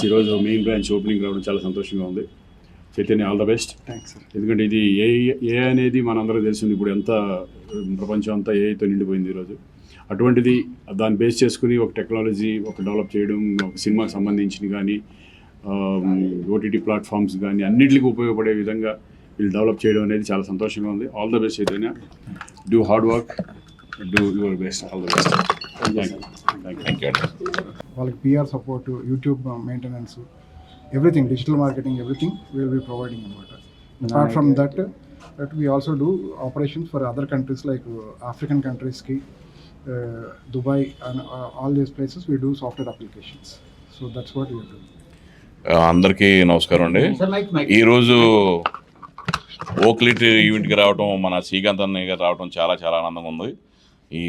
ఈరోజు main branch opening రావడం చాలా సంతోషంగా ఉంది. Chaitanya, all the best. Thanks sir. ఎందుకంటే ఇది ఏ అనేది మనందరికీ తెలిసింది. ఇప్పుడు ఎంత ప్రపంచం అంతా ఏఐతో నిండిపోయింది ఈరోజు. అటువంటిది దాన్ని బేస్ చేసుకుని ఒక టెక్నాలజీ ఒక డెవలప్ చేయడం, ఒక సినిమాకి సంబంధించిన కానీ ఓటీటీ ప్లాట్ఫామ్స్ కానీ అన్నింటికి ఉపయోగపడే విధంగా వీళ్ళు డెవలప్ చేయడం అనేది చాలా సంతోషంగా ఉంది. All the best Chaitanya. Do hard work, do your best. All the best. Thank you. వాళ్ళకి PR support, YouTube maintenance, everything, digital marketing, everything will be providing అనమాట. Apart from that we also do operations for other countries like African కంట్రీస్కి, Dubai and all these places we do software applications. So that's what we're doing. అందరికీ నమస్కారం అండి. ఈరోజు ఓక్లిట్ ఈవెంట్కి రావడం, మన శ్రీకాంత్ అన్నయ్య గారు రావడం చాలా చాలా ఆనందంగా ఉంది. ఈ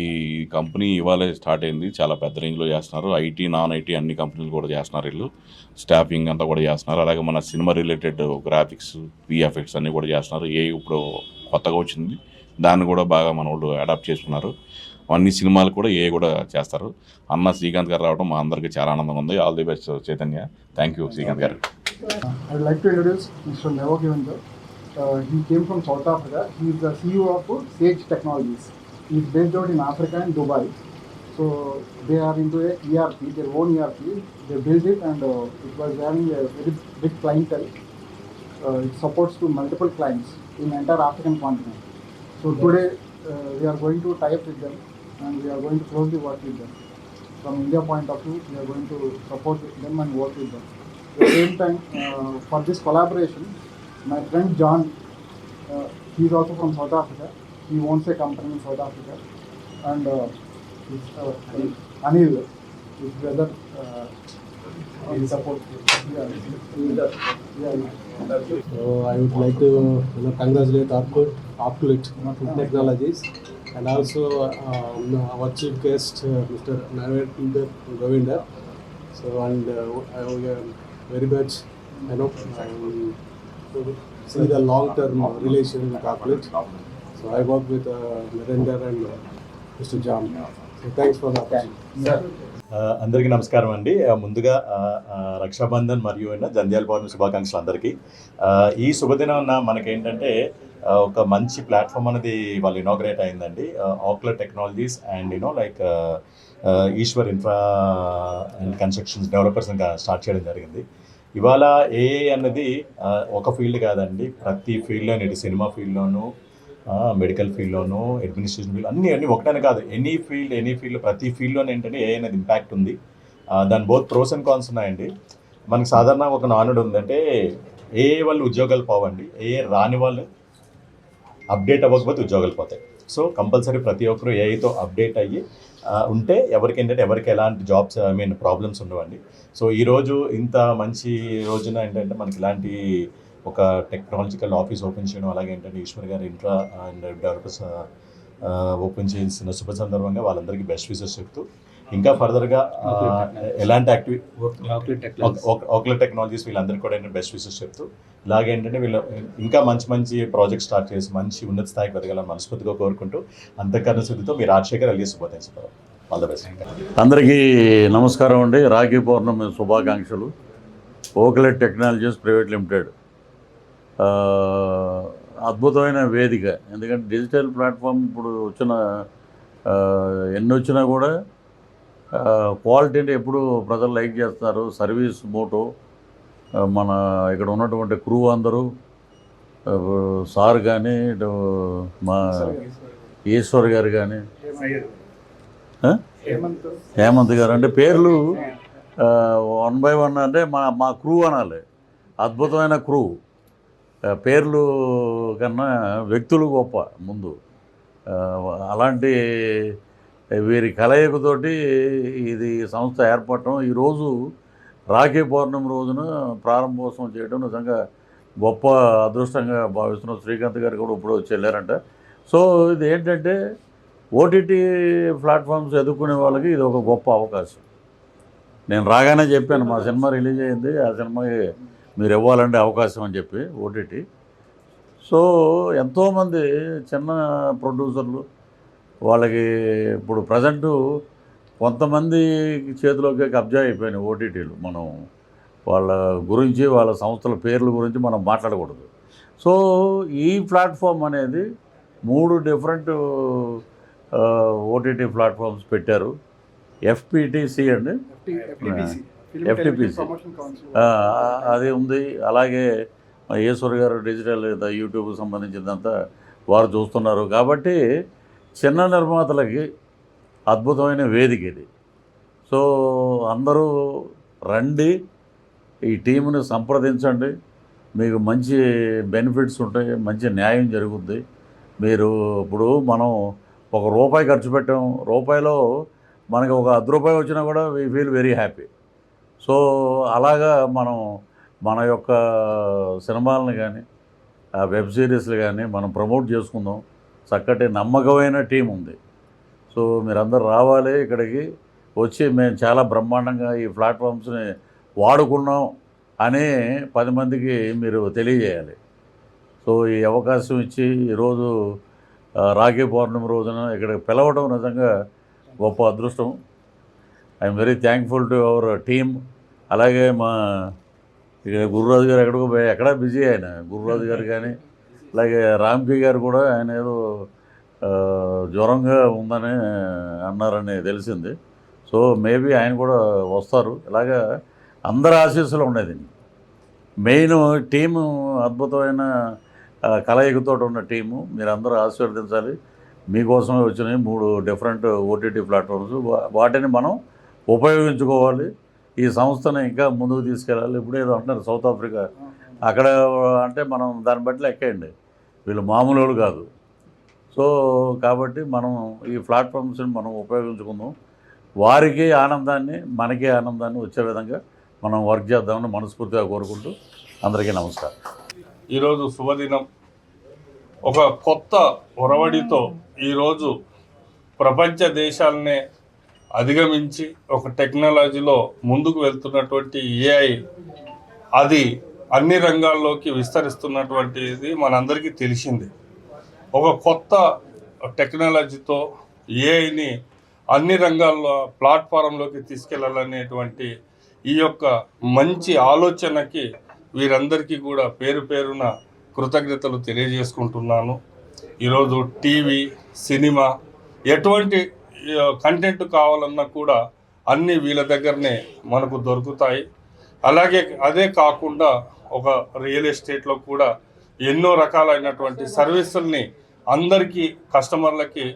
కంపెనీ ఇవాళ స్టార్ట్ అయింది, చాలా పెద్ద రేంజ్లో చేస్తున్నారు. ఐటీ, నాన్ ఐటీ అన్ని కంపెనీలు కూడా చేస్తున్నారు. వీళ్ళు స్టాఫింగ్ అంతా కూడా చేస్తున్నారు. అలాగే మన సినిమా రిలేటెడ్ గ్రాఫిక్స్, విఎఫ్ఎక్స్ అన్నీ కూడా చేస్తున్నారు. ఇప్పుడు కొత్తగా వచ్చింది, దాన్ని కూడా బాగా మన వాళ్ళు అడాప్ట్ చేసుకున్నారు. అన్ని సినిమాలు కూడా కూడా చేస్తారు. అన్న శ్రీకాంత్ గారు రావడం మా అందరికీ చాలా ఆనందంగా ఉంది. All the best Chaitanya. Thank you Srikanth garu. I would like to introduce mister నెవో గివెందర్. He came from South Africa. He is the CEO of Sage Technologies. He is based out in Africa and Dubai. So they are into a ERP, their own ERP. They built it and it was having a very big clientele. It supports to multiple clients in the entire African continent. So today we are going to tie up with them and we are going to closely work with them. From India point of view, we are going to support them and work with them. At the same time, for this collaboration, my friend John, he is also from South Africa. He owns a company in South Africa, and Anil, his brother, he supports. Yeah. So I would like to congratulate Occult Technologies and also our chief guest, Mr. Narendra Govinder. So and I very much see the long-term relation with Occult. So I work with Narendra and Mr. John. So thanks for the opportunity. అందరికీ నమస్కారం అండి. ముందుగా రక్షాబంధన్ మరియు జంధ్యాల పౌర్ణమి శుభాకాంక్షలు అందరికీ. ఈ శుభదినం మనకేంటంటే ఒక మంచి ప్లాట్ఫామ్ అనేది వాళ్ళు ఇనాగ్రేట్ అయిందండి. ఆక్లర్ technologies and like Eashwar infra and constructions developers ఇంకా స్టార్ట్ చేయడం జరిగింది. ఇవాళ ఏఐ అన్నది ఒక ఫీల్డ్ కాదండి, ప్రతి ఫీల్డ్లో, ఇటు సినిమా ఫీల్డ్లోనూ, మెడికల్ ఫీల్డ్లోనూ, అడ్మినిస్ట్రేషన్ ఫీల్డ్ అన్నీ ఒకటనే కాదు, ఎనీ ఫీల్డ్ ప్రతి ఫీల్డ్లోనే ఏంటంటే ఏఐ అనేది ఇంపాక్ట్ ఉంది. దాని బోత్ ప్రోస్ అండ్ కాన్స్ ఉన్నాయండి. మనకు సాధారణంగా ఒక నానుడు ఉందంటే ఏఐ వాళ్ళు ఉద్యోగాలు పోవండి, ఏఐ రాని వాళ్ళు అప్డేట్ అవ్వకపోతే ఉద్యోగాలు పోతాయి. సో కంపల్సరీ ప్రతి ఒక్కరు ఏఐతో అప్డేట్ అయ్యి ఉంటే ఎవరికి ఎలాంటి జాబ్స్ ప్రాబ్లమ్స్ ఉండవండి. సో ఈరోజు ఇంత మంచి రోజున ఏంటంటే మనకి ఇలాంటి ఒక టెక్నాలజికల్ ఆఫీస్ ఓపెన్ చేయడం, అలాగే ఏంటంటే ఈశ్వర్ గారు ఇన్ఫ్రా అండ్ డెవలపర్స్ ఓపెన్ చేసిన శుభ సందర్భంగా వాళ్ళందరికీ బెస్ట్ విషెస్ చెప్తూ, ఇంకా ఫర్దర్గా ఎలాంటి ఆక్లర్ టెక్నాలజీస్ వీళ్ళందరికీ కూడా ఏంటంటే బెస్ట్ విషెస్ చెప్తూ, ఇలాగే ఏంటంటే వీళ్ళు ఇంకా మంచి ప్రాజెక్ట్ స్టార్ట్ చేసి మంచి ఉన్నత స్థాయికి వెదగాలని మనస్ఫూర్తిగా కోరుకుంటూ, అంతఃకరణ శుద్ధితో మీ రాజశేఖర్ అలియా శుభాకాంక్షలు. All the best. అందరికీ నమస్కారం అండి. రాఖీ పౌర్ణమి శుభాకాంక్షలు. ఓక్లెట్ టెక్నాలజీస్ ప్రైవేట్ లిమిటెడ్ అద్భుతమైన వేదిక. ఎందుకంటే డిజిటల్ ప్లాట్ఫామ్ ఇప్పుడు ఎన్ని వచ్చినా కూడా క్వాలిటీని ఎప్పుడు ప్రజలు లైక్ చేస్తారు. సర్వీస్ మోటో మన ఇక్కడ ఉన్నటువంటి క్రూ అందరూ, సార్ కానీ, మా ఈశ్వర్ గారు కానీ, హేమంత్ గారు, అంటే పేర్లు 1 by 1 అంటే మా క్రూ అనాలి. అద్భుతమైన క్రూ. పేర్లు కన్నా వ్యక్తులు గొప్ప ముందు. అలాంటి వీరి కలయికతోటి ఇది సంస్థ ఏర్పడటం, ఈరోజు రాఖీ పౌర్ణమి రోజున ప్రారంభోత్సవం చేయడం నిజంగా గొప్ప అదృష్టంగా భావిస్తున్నాం. శ్రీకాంత్ గారు కూడా ఇప్పుడు వచ్చి వెళ్ళారంట. సో ఇది ఏంటంటే ఓటీటీ ప్లాట్ఫామ్స్ ఎదుర్కొనే వాళ్ళకి ఇది ఒక గొప్ప అవకాశం. నేను రాగానే చెప్పాను, మా సినిమా రిలీజ్ అయింది, ఆ సినిమాకి మీరు ఇవ్వాలంటే అవకాశం అని చెప్పి ఓటీటీ. సో ఎంతోమంది చిన్న ప్రొడ్యూసర్లు వాళ్ళకి ఇప్పుడు ప్రజెంటు కొంతమంది చేతిలోకి కబ్జా అయిపోయినాయి ఓటీటీలు. మనం వాళ్ళ గురించి, వాళ్ళ సంస్థల పేర్ల గురించి మనం మాట్లాడకూడదు. సో ఈ ప్లాట్ఫామ్ అనేది 3 డిఫరెంట్ ఓటీటీ ప్లాట్ఫామ్స్ పెట్టారు. ఎఫ్పిటిసి అండి, FTPC. అది ఉంది. అలాగే ఈశ్వర్ గారు డిజిటల్ యూట్యూబ్కి సంబంధించిందంతా వారు చూస్తున్నారు. కాబట్టి చిన్న నిర్మాతలకి అద్భుతమైన వేదిక ఇది. సో అందరూ రండి, ఈ టీంని సంప్రదించండి, మీకు మంచి బెనిఫిట్స్ ఉంటాయి, మంచి న్యాయం జరుగుద్ది. మీరు ఇప్పుడు మనం ₹1 ఖర్చు పెట్టాం, రూపాయిలో మనకి ఒక ₹10 వచ్చినా కూడా we feel very happy. So అలాగా మనం మన యొక్క సినిమాలను కానీ వెబ్ సిరీస్లు కానీ మనం ప్రమోట్ చేసుకుందాం. చక్కటి నమ్మకమైన టీం ఉంది. సో మీరందరూ రావాలి ఇక్కడికి వచ్చి, మేము చాలా బ్రహ్మాండంగా ఈ ప్లాట్ఫామ్స్ని వాడుకున్నాం అని 10 మందికి మీరు తెలియజేయాలి. సో ఈ అవకాశం ఇచ్చి ఈరోజు రాఖీ పౌర్ణమి రోజున ఇక్కడికి పిలవడం నిజంగా గొప్ప అదృష్టం. I'm very thankful to our team. అలాగే మా ఇక గురురాజు గారు ఎక్కడా బిజీ ఆయన, గురురాజు గారు కానీ, అలాగే రామ్కి గారు కూడా ఆయన ఏదో జ్వరంగా ఉందని అన్నారని తెలిసింది. సో మేబీ ఆయన కూడా వస్తారు. ఇలాగా అందరి ఆశీస్సులు ఉన్నాయి దీనికి. మెయిన్ టీము అద్భుతమైన కలయికతో ఉన్న టీము, మీరందరూ ఆశీర్వదించాలి. మీకోసమే వచ్చినాయి 3 డిఫరెంట్ ఓటీటీ ప్లాట్ఫామ్స్. వాటిని మనం ఉపయోగించుకోవాలి. ఈ సంస్థను ఇంకా ముందుకు తీసుకెళ్ళాలి. ఇప్పుడు ఏదో అంటున్నారు సౌత్ ఆఫ్రికా, అక్కడ అంటే మనం దాన్ని బట్టి లెక్కేయండి, వీళ్ళు మామూలు వాళ్ళు కాదు. సో కాబట్టి మనం ఈ ప్లాట్ఫామ్స్ని మనం ఉపయోగించుకుందాం. వారికి ఆనందాన్ని, మనకి ఆనందాన్ని వచ్చే విధంగా మనం వర్క్ చేద్దామని మనస్ఫూర్తిగా కోరుకుంటూ అందరికీ నమస్కారం. ఈరోజు శుభదినం. ఒక కొత్త ఒరవడితో ఈరోజు ప్రపంచ దేశాలనే అధిగమించి ఒక టెక్నాలజీలో ముందుకు వెళ్తున్నటువంటి ఏఐ, అది అన్ని రంగాల్లోకి విస్తరిస్తున్నటువంటిది మనందరికీ తెలిసిందే. ఒక కొత్త టెక్నాలజీతో ఏఐని అన్ని రంగాల్లో ప్లాట్ఫారంలోకి తీసుకెళ్లాలనేటువంటి ఈ యొక్క మంచి ఆలోచనకి వీరందరికీ కూడా పేరు పేరున కృతజ్ఞతలు తెలియజేసుకుంటున్నాను. ఈరోజు టీవీ, సినిమా ఎటువంటి కంటెంట్ కావాలన్నా కూడా అన్నీ వీళ్ళ దగ్గరనే మనకు దొరుకుతాయి. అలాగే అదే కాకుండా ఒక రియల్ ఎస్టేట్లో కూడా ఎన్నో రకాలైనటువంటి సర్వీసుల్ని అందరికీ కస్టమర్లకి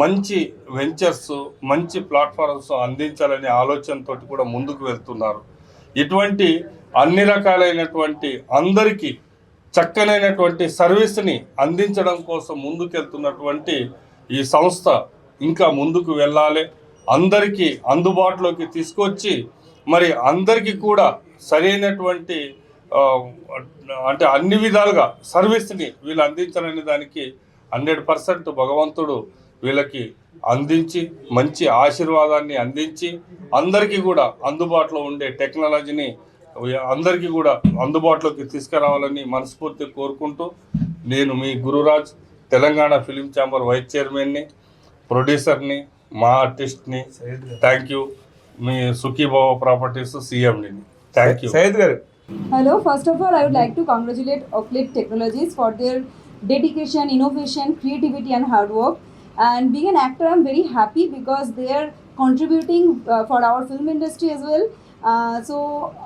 మంచి వెంచర్స్, మంచి ప్లాట్ఫామ్స్ అందించాలనే ఆలోచనతో కూడా ముందుకు వెళ్తున్నారు. ఇటువంటి అన్ని రకాలైనటువంటి అందరికీ చక్కనైనటువంటి సర్వీస్ని అందించడం కోసం ముందుకెళ్తున్నటువంటి ఈ సంస్థ ఇంకా ముందుకు వెళ్ళాలి. అందరికీ అందుబాటులోకి తీసుకొచ్చి మరి అందరికీ కూడా సరైనటువంటి అంటే అన్ని విధాలుగా సర్వీస్ని వీళ్ళు అందించాలనే దానికి 100% భగవంతుడు వీళ్ళకి అందించి మంచి ఆశీర్వాదాన్ని అందించి అందరికీ కూడా అందుబాటులో ఉండే టెక్నాలజీని అందరికీ కూడా అందుబాటులోకి తీసుకురావాలని మనస్ఫూర్తి కోరుకుంటూ, నేను మీ Gururaj, Telangana film chamber vice చైర్మన్ని, ప్రొడ్యూసర్ని, మా ఆర్టిస్ట్ని. Thank you. మీ సుఖీభావ ప్రాపర్టీస్ CMDని. Thank you. Syed garu. Hello, first of all, I would like to congratulate Oclip Technologies for their dedication, innovation, creativity and hard work. And being an actor, I'm very happy because they are contributing for our film industry as well. So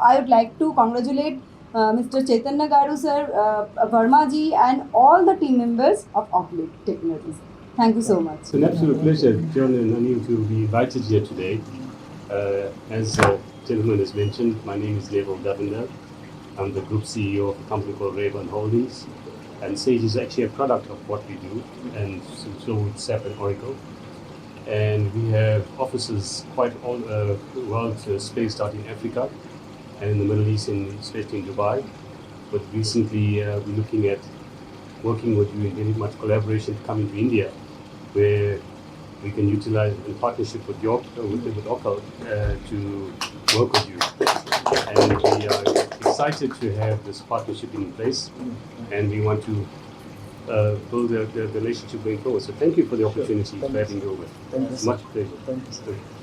I would like to congratulate Mr. Chaitanya Garu sir, Verma ji and all the team members of Oclip Technologies. Thank you so much. It's an absolute pleasure, John and Anil, to be invited here today. As gentleman has mentioned, my name is Levo Davender. I'm the group CEO of a company called Rayburn Holdings. And Sage is actually a product of what we do, and so with SAP and Oracle. And we have offices quite all world spaced out in Africa and in the Middle East, especially in Dubai. But recently, we're looking at working with you in very much collaboration to come into India, where we can utilize in partnership with Oracle to work with you. And we are excited to have this partnership in place, and we want to build the relationship going forward. So thank you for the opportunity for having you over. Thank you. Much pleasure. Thank you. Thank you.